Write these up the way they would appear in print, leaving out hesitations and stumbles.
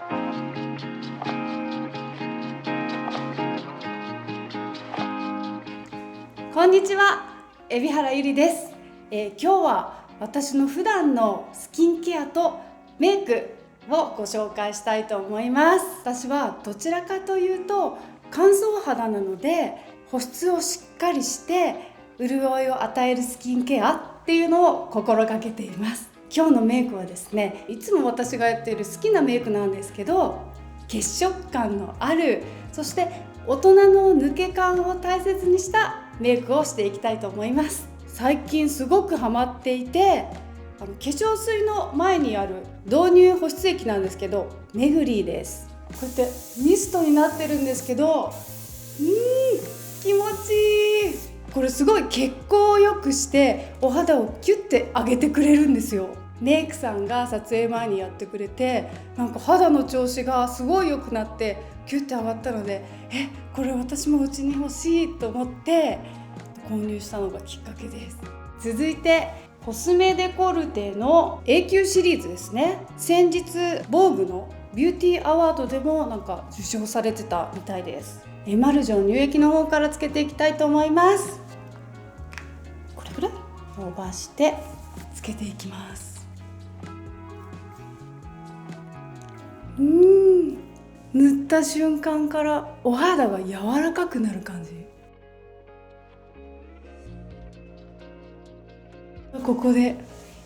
こんにちは、海老原ゆりです。今日は私の普段のスキンケアとメイクをご紹介したいと思います。私はどちらかというと乾燥肌なので、保湿をしっかりして潤いを与えるスキンケアっていうのを心がけています。今日のメイクはですね、いつも私がやっている好きなメイクなんですけど、血色感のある、そして大人の抜け感を大切にしたメイクをしていきたいと思います。最近すごくハマっていて、化粧水の前にある導入保湿液なんですけど、メグリーです。こうやってミストになってるんですけど、気持ちいい。これすごい血行を良くしてお肌をキュッて上げてくれるんですよ。メイクさんが撮影前にやってくれて、なんか肌の調子がすごい良くなってキュッて上がったので、これ私もうちに欲しいと思って購入したのがきっかけです。続いてコスメデコルテの永久シリーズですね。先日ボーグのビューティーアワードでもなんか受賞されてたみたいです。エマルジョン乳液の方からつけていきたいと思います。これぐらい伸ばしてつけていきます。塗った瞬間からお肌が柔らかくなる感じ。ここで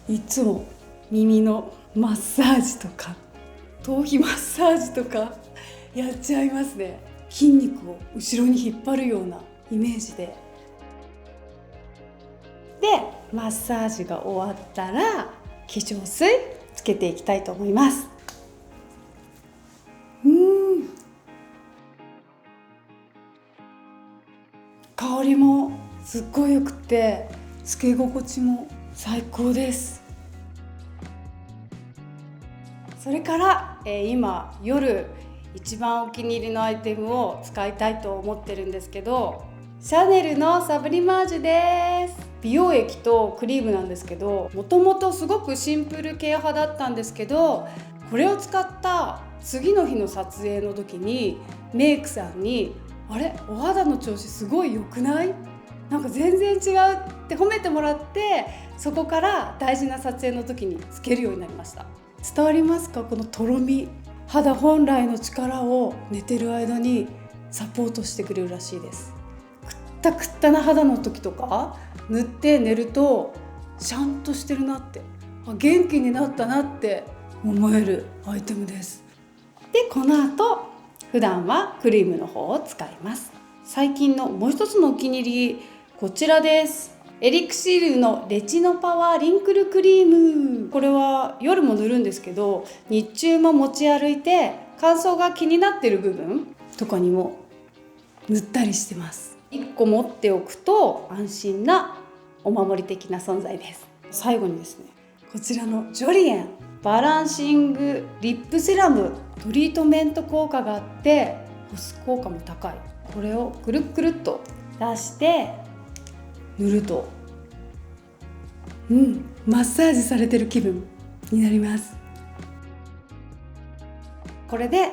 いつも耳のマッサージとか頭皮マッサージとかやっちゃいますね。筋肉を後ろに引っ張るようなイメージでマッサージが終わったら化粧水つけていきたいと思います。香りもすっごいよくて、つけ心地も最高です。それから、今夜一番お気に入りのアイテムを使いたいと思ってるんですけど、シャネルのサブリマージュです。美容液とクリームなんですけど、もともとすごくシンプルケア派だったんですけど、これを使った次の日の撮影の時にメイクさんにお肌の調子すごい良くない？なんか全然違うって褒めてもらって、そこから大事な撮影の時につけるようになりました。伝わりますか？このとろみ、肌本来の力を寝てる間にサポートしてくれるらしいです。くったくったな肌の時とか塗って寝るとシャンとしてるなって、元気になったなって思えるアイテムです。で、この後普段はクリームの方を使います。最近のもう一つのお気に入り、こちらです。エリクシールのレチノパワーリンクルクリーム。これは夜も塗るんですけど、日中も持ち歩いて乾燥が気になっている部分とかにも塗ったりしてます。1個持っておくと安心なお守り的な存在です。最後にですね、こちらのジョリエンバランシングリップセラム、トリートメント効果があって保湿効果も高い。これをくるっくるっと出して塗るとマッサージされてる気分になります。これで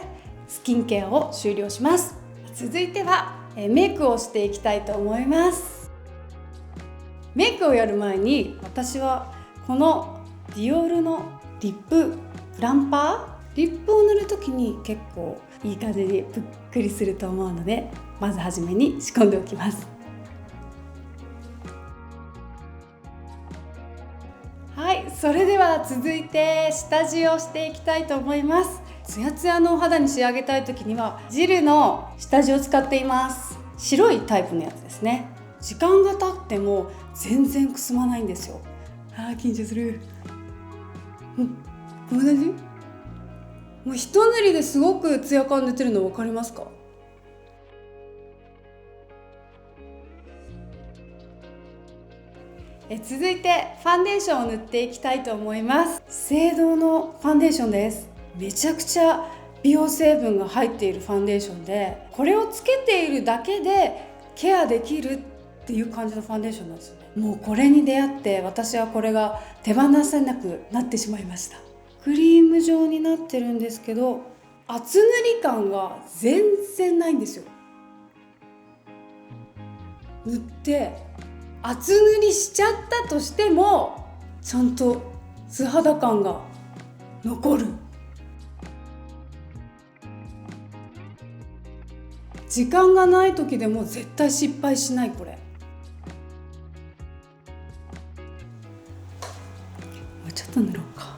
スキンケアを終了します。続いてはメイクをしていきたいと思います。メイクをやる前に私はこのディオールのリッププランパー、リップを塗るときに結構いい感じにぷっくりすると思うので、まずはじめに仕込んでおきます。はい、それでは続いて下地をしていきたいと思います。ツヤツヤのお肌に仕上げたいときにはジルの下地を使っています。白いタイプのやつですね。時間が経っても全然くすまないんですよ。緊張する。こんな感じ？もう一塗りですごくツヤ感出てるの分かりますか？続いてファンデーションを塗っていきたいと思います。資生堂のファンデーションです。めちゃくちゃ美容成分が入っているファンデーションで、これをつけているだけでケアできるっていう感じのファンデーションなんですよね。もうこれに出会って私はこれが手放せなくなってしまいました。クリーム状になってるんですけど、厚塗り感が全然ないんですよ。塗って厚塗りしちゃったとしてもちゃんと素肌感が残る。時間がない時でも絶対失敗しない。これもうちょっと塗ろうか。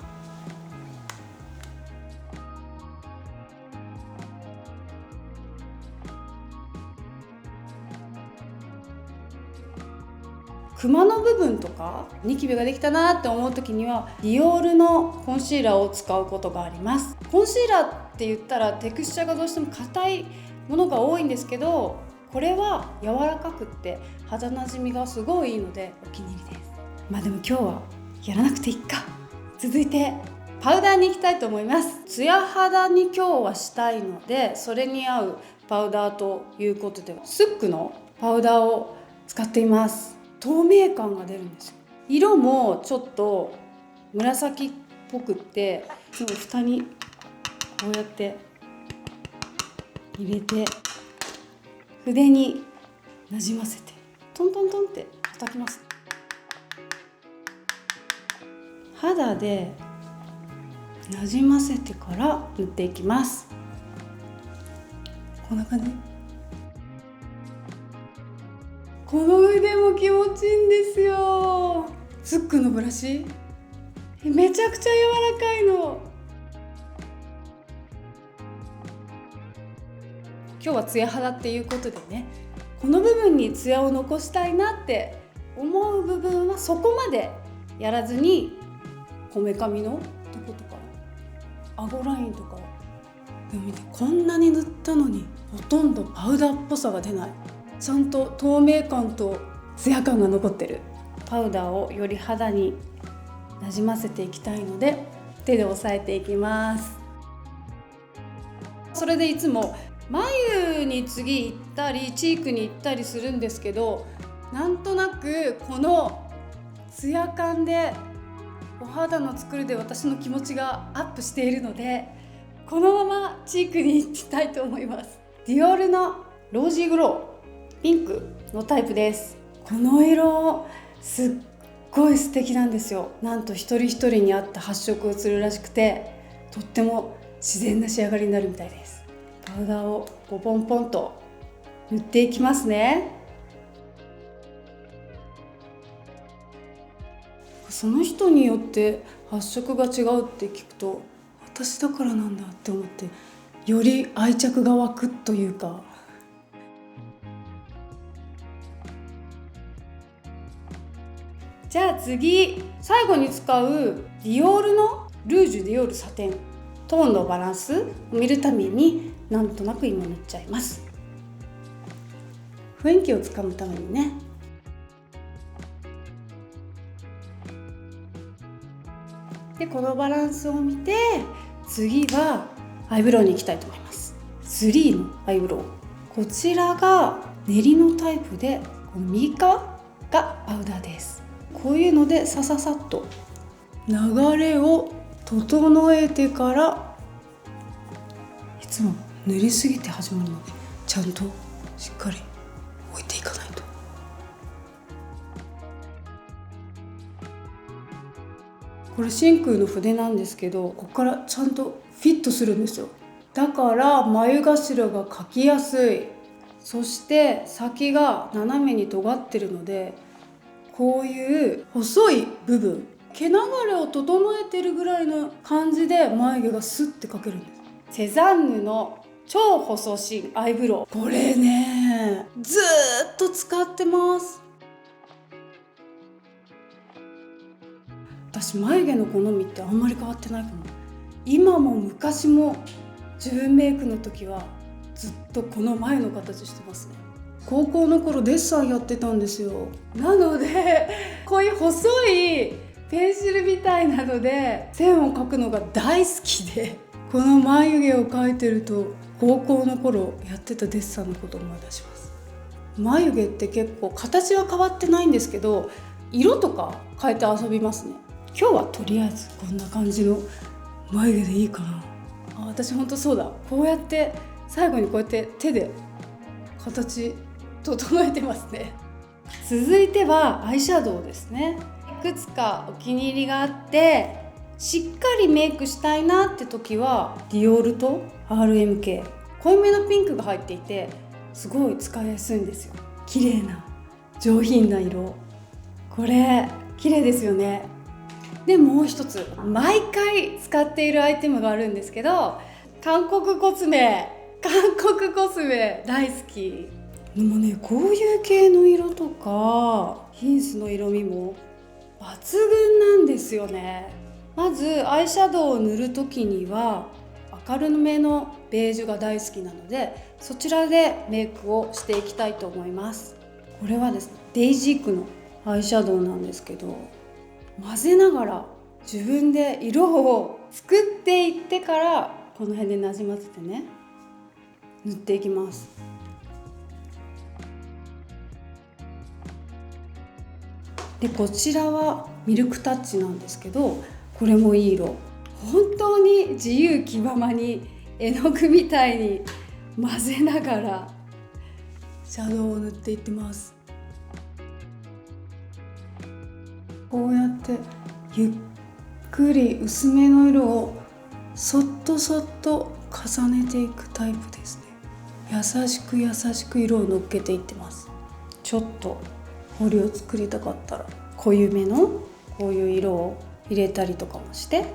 クマの部分とかニキビができたなって思う時にはディオールのコンシーラーを使うことがあります。コンシーラーって言ったらテクスチャーがどうしても硬いものが多いんですけど、これは柔らかくって肌なじみがすごいいいのでお気に入りです。まあでも今日はやらなくていいか。続いてパウダーに行きたいと思います。ツヤ肌に今日はしたいので、それに合うパウダーということでスックのパウダーを使っています。透明感が出るんですよ。色もちょっと紫っぽくって、蓋にこうやって入れて筆になじませてトントントンって叩きます。肌でなじませてから塗っていきます。こんな感じ。この腕も気持ちいいんですよ。スックのブラシめちゃくちゃ柔らかいの。今日はツヤ肌っていうことでね、この部分にツヤを残したいなって思う部分はそこまでやらずに、こめかみのとことか顎ラインとかでも見て、こんなに塗ったのにほとんどパウダーっぽさが出ない。ちゃんと透明感とツヤ感が残ってる。パウダーをより肌になじませていきたいので手で押さえていきます。それでいつも眉に次行ったりチークに行ったりするんですけど、なんとなくこのツヤ感でお肌の作りで私の気持ちがアップしているので、このままチークに行きたいと思います。ディオールのロージーグローピンクのタイプです。この色すっごい素敵なんですよ。なんと一人一人に合った発色をするらしくて、とっても自然な仕上がりになるみたいです。パウダーをポンポンと塗っていきますね。その人によって発色が違うって聞くと、私だからなんだって思って、より愛着が湧くというか。じゃあ次、最後に使うディオールのルージュディオールサテン、トーンのバランスを見るためになんとなく今塗っちゃいます。雰囲気をつかむためにね。でこのバランスを見て、次はアイブロウに行きたいと思います。3のアイブロウ、こちらが練りのタイプで、この右側がパウダーです。こういうのでさささっと流れを整えてから、いつも塗りすぎて始まるのでちゃんとしっかり置いていかないと。これ真空の筆なんですけど、ここからちゃんとフィットするんですよ。だから眉頭が描きやすい。そして先が斜めに尖ってるので、こういう細い部分、毛流れを整えてるぐらいの感じで眉毛がスッて描けるんです。セザンヌの超細身アイブロウ、これねずっと使ってます。私眉毛の好みってあんまり変わってないかも。今も昔も自分メイクの時はずっとこの眉の形してますね。高校の頃デッサンやってたんですよ。なのでこういう細いペンシルみたいなので線を描くのが大好きで、この眉毛を描いてると高校の頃やってたデッサンのことを思い出します。眉毛って結構形は変わってないんですけど、色とか変えて遊びますね。今日はとりあえずこんな感じの眉毛でいいかな。私ほんとそうだ、こうやって最後にこうやって手で形整えてますね。続いてはアイシャドウですね。いくつかお気に入りがあって、しっかりメイクしたいなって時はディオールと RMK、 濃いめのピンクが入っていてすごい使いやすいんですよ。綺麗な上品な色、これ綺麗ですよね。でもう一つ毎回使っているアイテムがあるんですけど、韓国コスメ大好き。でもね、こういう系の色とかヒンスの色味も抜群なんですよね。まずアイシャドウを塗る時には明るめのベージュが大好きなので、そちらでメイクをしていきたいと思います。これはですね、デイジークのアイシャドウなんですけど、混ぜながら自分で色を作っていってからこの辺でなじませてね、塗っていきます。でこちらはミルクタッチなんですけど、これもいい色。本当に自由気ままに絵の具みたいに混ぜながらシャドウを塗っていってます。こうやってゆっくり薄めの色をそっと重ねていくタイプですね。優しく色をのっけていってます。ちょっと彫りを作りたかったら濃ゆめのこういう色を入れたりとかもして、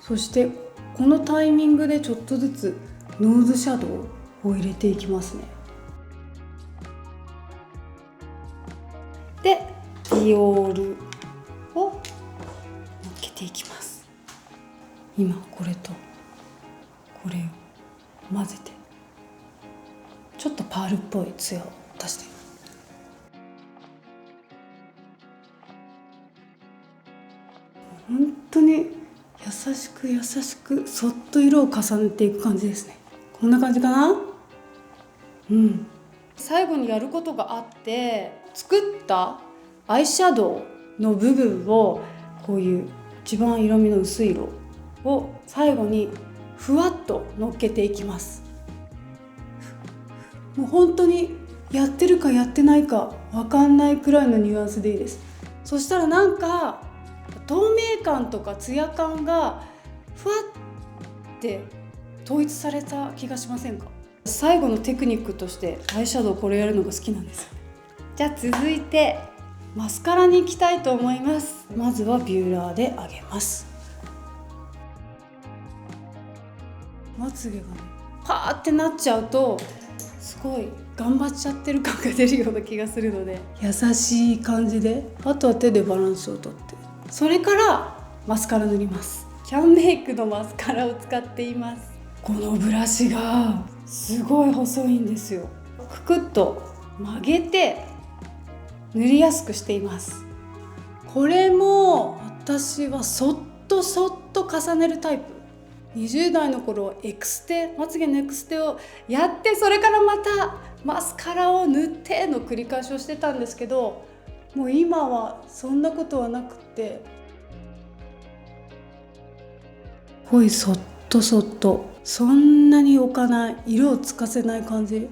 そしてこのタイミングでちょっとずつノーズシャドウを入れていきますね。でディオールをのっけていきます。今これとこれを混ぜてちょっとパールっぽいツヤを出しています。本当に優しくそっと色を重ねていく感じですね。こんな感じかな。最後にやることがあって、作ったアイシャドウの部分をこういう一番色味の薄い色を最後にふわっと乗っけていきます。もう本当にやってるかやってないか分かんないくらいのニュアンスでいいです。そしたらなんか透明感とかツヤ感がふわって統一された気がしませんか？最後のテクニックとしてアイシャドウこれやるのが好きなんですよ。じゃあ続いてマスカラに行きたいと思います。まずはビューラーで上げます。まつげがねパーってなっちゃうとすごい頑張っちゃってる感が出るような気がするので、優しい感じで、あとは手でバランスをとって、それからマスカラ塗ります。キャンメイクのマスカラを使っています。このブラシがすごい細いんですよ。くくっと曲げて塗りやすくしています。これも私はそっと重ねるタイプ。20代の頃まつげのエクステをやって、それからまたマスカラを塗っての繰り返しをしてたんですけど、もう今はそんなことはなくて、ほいそっとそんなに置かない、色をつかせない感じ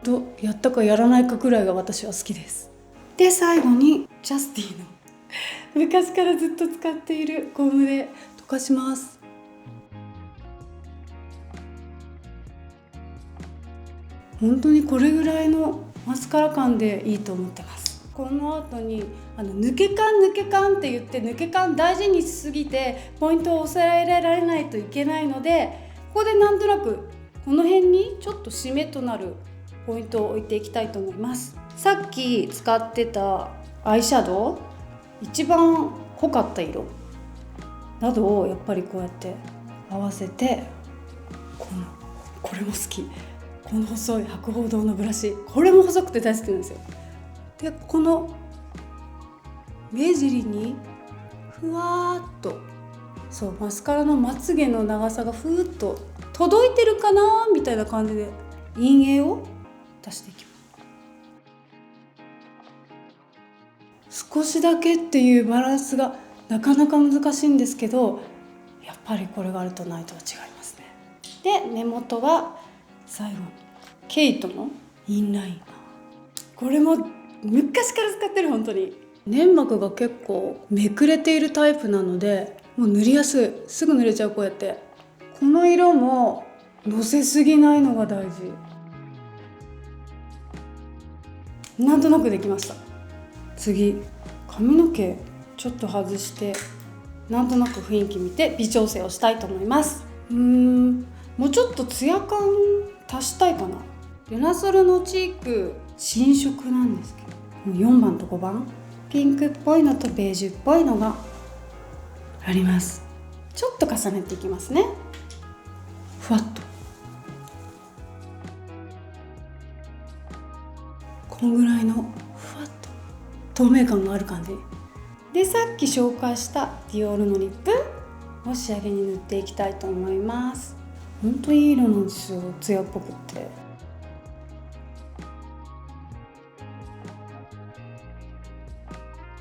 と、やったかやらないかくらいが私は好きです。で最後にジャスティの昔からずっと使っているコームで溶かします。本当にこれぐらいのマスカラ感でいいと思ってます。この後に抜け感って言って、抜け感大事にしすぎてポイントを抑えられないといけないので、ここでなんとなくこの辺にちょっと締めとなるポイントを置いていきたいと思います。さっき使ってたアイシャドウ、一番濃かった色などをやっぱりこうやって合わせて、これも好き、この細い博報堂のブラシ、これも細くて大好きなんですよ。でこの目尻にふわーっと、そうマスカラのまつげの長さがふーっと届いてるかなみたいな感じで陰影を出していきます。少しだけっていうバランスがなかなか難しいんですけど、やっぱりこれがあるとないとは違いますね。で根元は最後にケイトのインライナー、これも昔から使ってる。本当に粘膜が結構めくれているタイプなので、もう塗りやすい、すぐ塗れちゃう。こうやってこの色ものせすぎないのが大事。なんとなくできました。次髪の毛ちょっと外してなんとなく雰囲気見て微調整をしたいと思います。もうちょっとツヤ感足したいかな。ルナソルのチーク新色なんですけど、4番と5番ピンクっぽいのとベージュっぽいのがあります。ちょっと重ねていきますね。ふわっとこのぐらいのふわっと透明感がある感じで、さっき紹介したディオールのリップを仕上げに塗っていきたいと思います。ほんといい色なんですよ、ツヤっぽくって。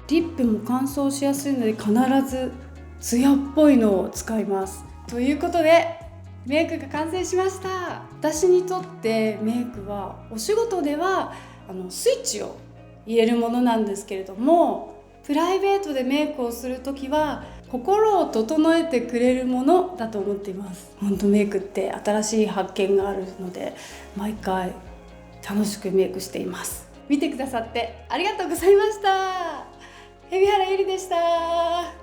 リップも乾燥しやすいので必ずツヤっぽいのを使います。ということでメイクが完成しました。私にとってメイクはお仕事ではスイッチを入れるものなんですけれども、プライベートでメイクをするときは心を整えてくれるものだと思っています。本当メイクって新しい発見があるので、毎回楽しくメイクしています。見てくださってありがとうございました。海老原ゆりでした。